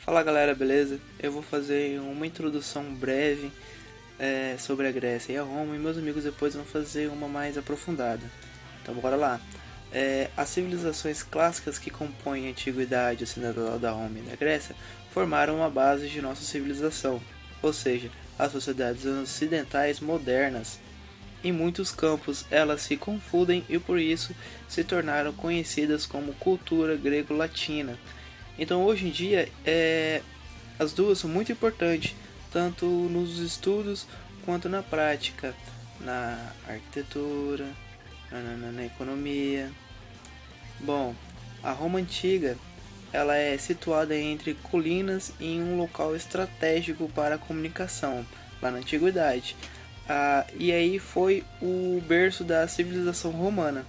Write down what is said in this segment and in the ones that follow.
Fala galera, beleza? Eu vou fazer uma introdução breve sobre a Grécia e a Roma e meus amigos depois vão fazer uma mais aprofundada. Então bora lá. As civilizações clássicas que compõem a antiguidade ocidental da Roma e da Grécia formaram uma base de nossa civilização, ou seja, as sociedades ocidentais modernas. Em muitos campos elas se confundem e por isso se tornaram conhecidas como cultura grego-latina. Então hoje em dia as duas são muito importantes, tanto nos estudos quanto na prática, na arquitetura, na economia. Bom, a Roma antiga ela é situada entre colinas e em um local estratégico para a comunicação, lá na antiguidade. E aí foi o berço da civilização romana.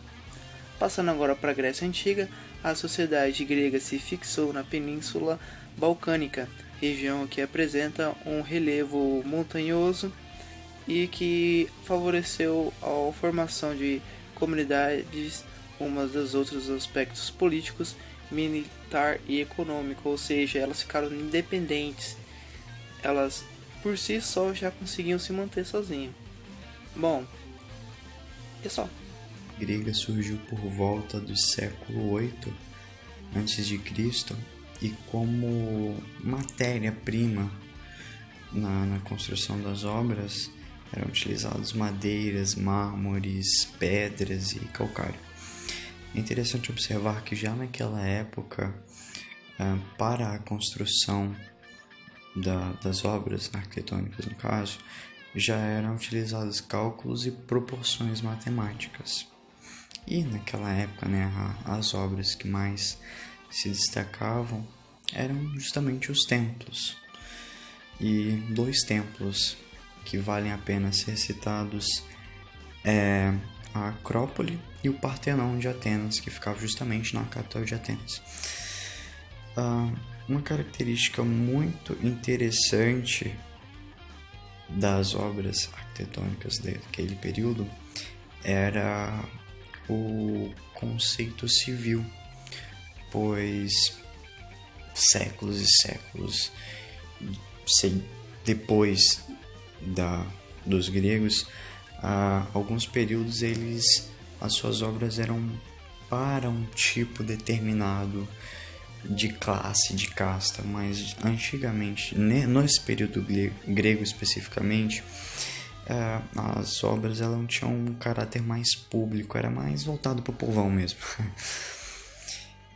Passando agora para a Grécia Antiga, a sociedade grega se fixou na Península Balcânica, região que apresenta um relevo montanhoso e que favoreceu a formação de comunidades, umas dos outros aspectos políticos, militar e econômico, ou seja, elas ficaram independentes. Elas por si só já conseguiam se manter sozinhas. Bom, é só. Grega surgiu por volta do século 8 a.C. e como matéria-prima na construção das obras eram utilizados madeiras, mármores, pedras e calcário. É interessante observar que já naquela época, para a construção das obras arquitetônicas, no caso, já eram utilizados cálculos e proporções matemáticas. E naquela época, as obras que mais se destacavam eram justamente os templos. E dois templos que valem a pena ser citados é a Acrópole e o Partenon de Atenas, que ficava justamente na capital de Atenas. Uma característica muito interessante das obras arquitetônicas daquele período era o conceito civil, pois séculos e séculos depois dos gregos, alguns períodos as suas obras eram para um tipo determinado de classe, de casta, mas antigamente, nesse período grego especificamente, as obras elas tinham um caráter mais público, era mais voltado para o povão mesmo.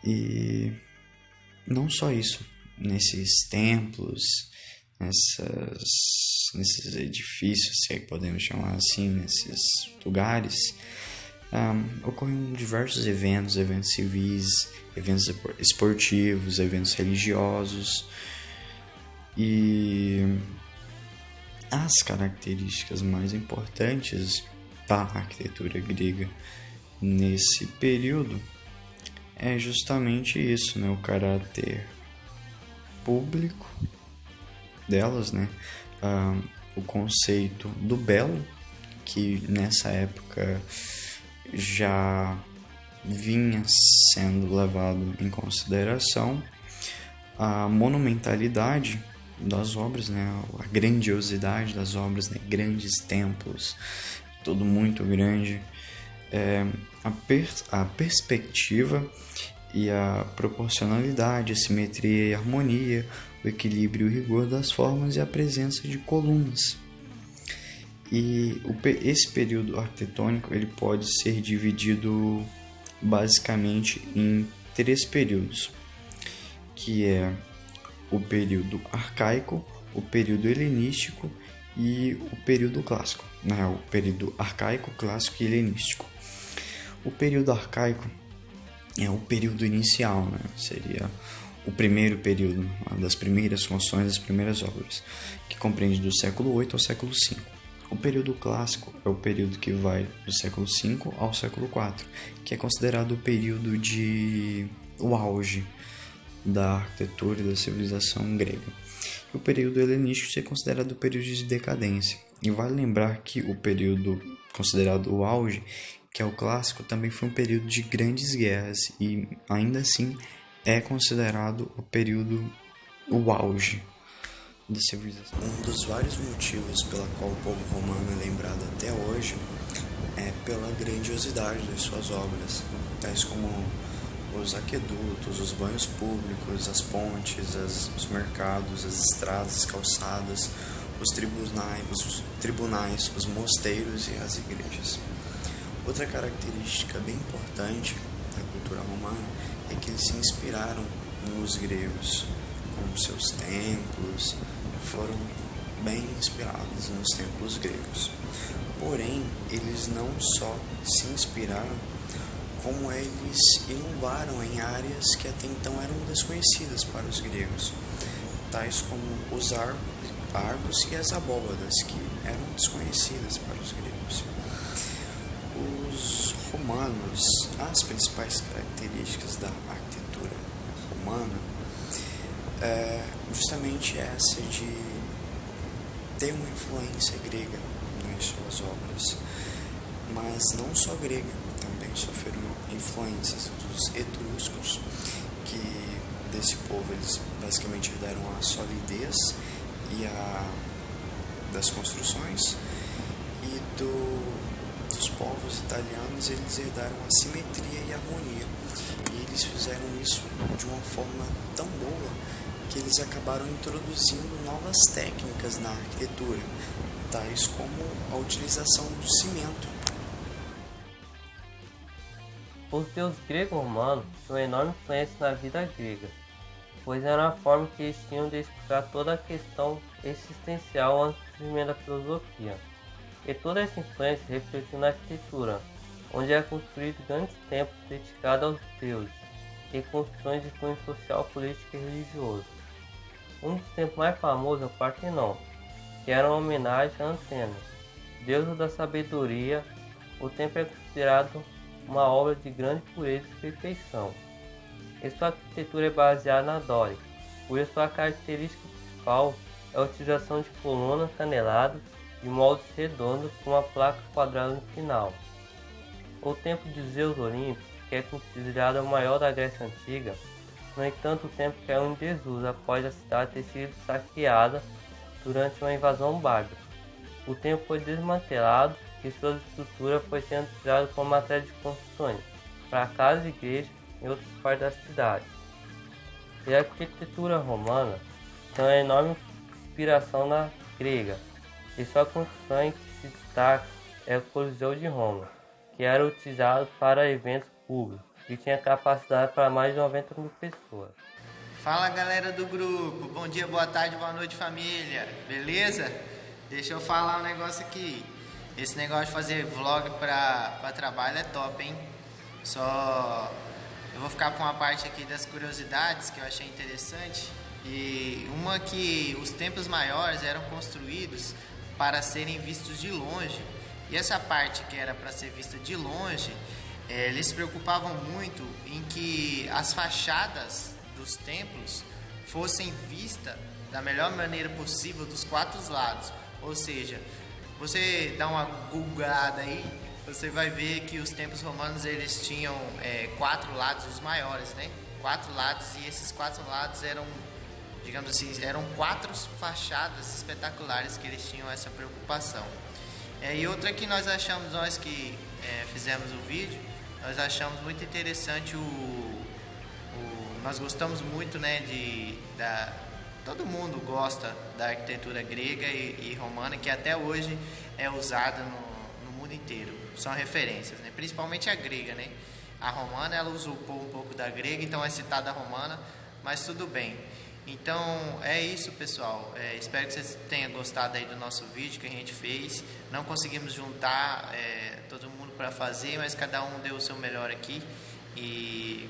E não só isso, nesses templos, nesses edifícios, se é que podemos chamar assim, nesses lugares, ocorriam diversos eventos civis, eventos esportivos, eventos religiosos, e as características mais importantes da arquitetura grega nesse período é justamente isso, o caráter público delas, o conceito do belo, que nessa época já vinha sendo levado em consideração, a monumentalidade das obras, a grandiosidade das obras, grandes templos, tudo muito grande, a perspectiva e a proporcionalidade, a simetria e a harmonia, o equilíbrio e o rigor das formas e a presença de colunas. E esse período arquitetônico ele pode ser dividido basicamente em três períodos, que é o período arcaico, o período helenístico e o período clássico, o período arcaico, clássico e helenístico. O período arcaico é o período inicial, seria o primeiro período, uma das primeiras construções, das primeiras obras, que compreende do século 8 ao século 5. O período clássico é o período que vai do século 5 ao século 4, que é considerado o período o auge da arquitetura e da civilização grega. O período helenístico é considerado o período de decadência. E vale lembrar que o período considerado o auge, que é o clássico, também foi um período de grandes guerras e ainda assim é considerado o período o auge da civilização. Um dos vários motivos pela qual o povo romano é lembrado até hoje é pela grandiosidade das suas obras, tais como os aquedutos, os banhos públicos, as pontes, os mercados, as estradas, as calçadas, os tribunais, os mosteiros e as igrejas. Outra característica bem importante da cultura romana é que eles se inspiraram nos gregos, com seus templos, foram bem inspirados nos templos gregos. Porém, eles não só se inspiraram, como eles inovaram em áreas que até então eram desconhecidas para os gregos, tais como os arcos e as abóbadas, que eram desconhecidas para os gregos. Os romanos, as principais características da arquitetura romana é justamente essa de ter uma influência grega nas suas obras, mas não só grega, também sofreram influências dos etruscos, que desse povo eles basicamente herdaram a solidez e das construções, e dos povos italianos eles herdaram a simetria e a harmonia, e eles fizeram isso de uma forma tão boa que eles acabaram introduzindo novas técnicas na arquitetura, tais como a utilização do cimento. Os deuses grego-romanos tinham enorme influência na vida grega, pois era a forma que eles tinham de explicar toda a questão existencial antes do surgimento da filosofia. E toda essa influência refletiu na arquitetura, onde é construído grandes templos dedicados aos deuses, e construções de cunho social, político e religioso. Um dos templos mais famosos é o Partenon, que era uma homenagem a Antena, deusa da sabedoria. O templo é considerado uma obra de grande pureza e perfeição. E sua arquitetura é baseada na dórica, cuja sua característica principal é a utilização de colunas caneladas de moldes redondos com uma placa quadrada no final. O templo de Zeus Olímpico, que é considerado o maior da Grécia Antiga, no entanto o templo caiu em desuso após a cidade ter sido saqueada durante uma invasão bárbara. O templo foi desmantelado e sua estrutura foi sendo utilizada como matéria de construções para casas e igrejas em outras partes da cidade. E a arquitetura romana tem uma enorme inspiração na grega, e sua construção que se destaca é o Coliseu de Roma, que era utilizado para eventos públicos e tinha capacidade para mais de 90 mil pessoas. Fala galera do grupo, bom dia, boa tarde, boa noite família, beleza? Deixa eu falar um negócio aqui. Esse negócio de fazer vlog pra trabalho é top, hein? Só eu vou ficar com uma parte aqui das curiosidades que eu achei interessante. E uma que os templos maiores eram construídos para serem vistos de longe. E essa parte que era para ser vista de longe, eles se preocupavam muito em que as fachadas dos templos fossem vistas da melhor maneira possível dos quatro lados. Ou seja, você dá uma googada aí, você vai ver que os templos romanos eles tinham 4 lados, os maiores, né? 4 lados, e esses 4 lados eram, digamos assim, eram 4 fachadas espetaculares que eles tinham essa preocupação. E outra que nós achamos, nós que fizemos o vídeo, nós achamos muito interessante nós gostamos muito, né, todo mundo gosta da arquitetura grega e romana, que até hoje é usada no mundo inteiro. São referências, né? Principalmente a grega, né? A romana, ela usurpou um pouco da grega, então é citada a romana, mas tudo bem. Então é isso, pessoal. Espero que vocês tenham gostado aí do nosso vídeo que a gente fez. Não conseguimos juntar todo mundo para fazer, mas cada um deu o seu melhor aqui. E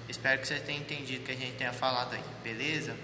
espero que vocês tenham entendido o que a gente tenha falado aí, beleza?